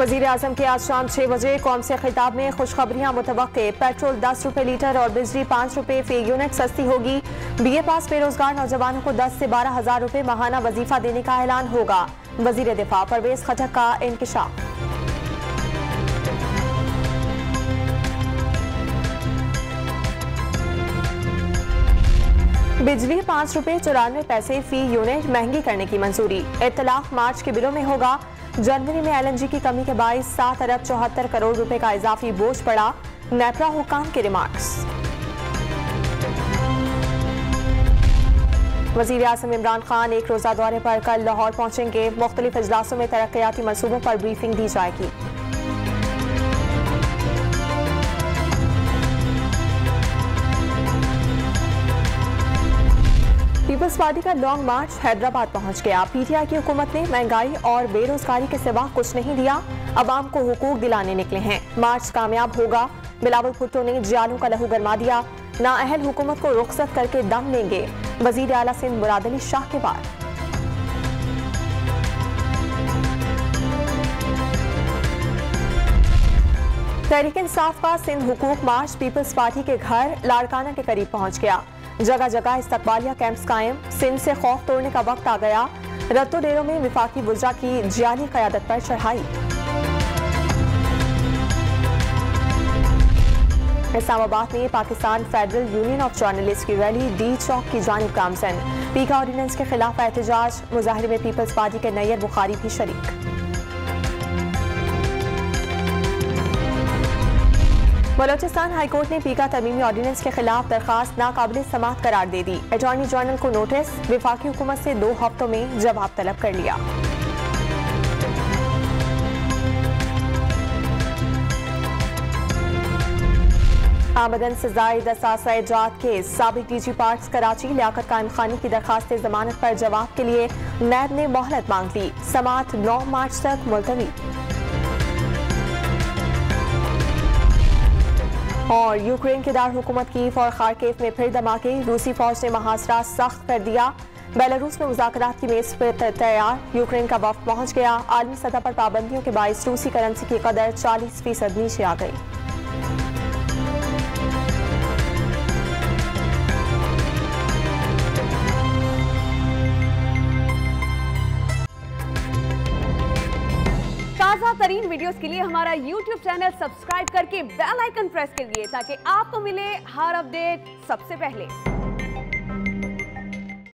वज़ीर आज़म के आज शाम 6 बजे कौम से खिताब में खुशखबरियाँ मुतवक्के। पेट्रोल 10 रुपये लीटर और बिजली 5 रुपये फी यूनिट सस्ती होगी। BA पास बेरोजगार नौजवानों को 10 से 12 हज़ार रुपये माहाना वजीफा देने का ऐलान होगा। वज़ीर दिफा परवेज खटक का इंकशाफ। बिजली 5 रुपये 94 पैसे फी यूनिट महंगी करने की मंजूरी। इत्तलाफ मार्च के बिलों में होगा। जनवरी में LNG की कमी के बायस 7 अरब 74 करोड़ रुपए का इजाफी बोझ पड़ा। नेपरा हुकाम के रिमार्क्स। वज़ीर आज़म इमरान खान एक रोजा दौरे पर कल लाहौर पहुंचेंगे। मुख्तलिफ इजलासों में तरक्याती मंसूबों पर ब्रीफिंग दी जाएगी। पीपल्स पार्टी का लॉन्ग मार्च हैदराबाद पहुंच गया। PTI की हुकूमत ने महंगाई और बेरोजगारी के सिवा कुछ नहीं दिया। अवाम को हुकूक दिलाने निकले हैं। मार्च कामयाब होगा। बिलावल भुट्टो ने जियालों का लहू गरमा दिया। नाअहल हुकूमत को रुखसत करके दम लेंगे। वजीर आला सिंध मुराद अली शाह के बाद तहरीक इंसाफ का सिंध हुकूक मार्च पीपल्स पार्टी के घर लाड़काना के करीब पहुंच गया। जगह जगह इस्तकबालिया कैंप्स कायम। सिंध से खौफ तोड़ने का वक्त आ गया। रत्तो डेरों में विफाकी वुज़रा की जियाली क़यादत पर चढ़ाई। इस्लामाबाद में Pakistan federal union of journalist की रैली D चौक की जानिब गामजन। पीका ऑर्डिनेंस के खिलाफ एहतजाज। मुजाहिरे में पीपल्स पार्टी के नैयर बुखारी भी शरीक। बलोचिस्तान हाईकोर्ट ने पीका तमीमी ऑर्डिनेंस के खिलाफ दरखास्त नाकाबिल समाअत करार दे दी। अटॉर्नी जनरल को नोटिस। विफाकी हुकूमत से 2 हफ्तों में जवाब तलब कर लिया। आमदन से जायद असासा इजाद के साबिक DG पार्क्स कराची लियाकत कायम खानी की दरखास्त जमानत पर जवाब के लिए नैब ने मोहलत मांग ली। समाअत 9 मार्च तक मुलतवी। और यूक्रेन के दार हुकूमत कीव और खार्किव में फिर धमाके। रूसी फौज ने मुहासरा सख्त कर दिया। बेलारूस में मुज़ाकरात की मेज पर तैयार। यूक्रेन का वफ्द पहुंच गया। आलमी सतह पर पाबंदियों के बायस रूसी करेंसी की कदर 40% नीचे आ गई। ताज़ा तरीन वीडियोस के लिए हमारा YouTube चैनल सब्सक्राइब करके बेल आइकन प्रेस करिए ताकि आपको मिले हर अपडेट सबसे पहले।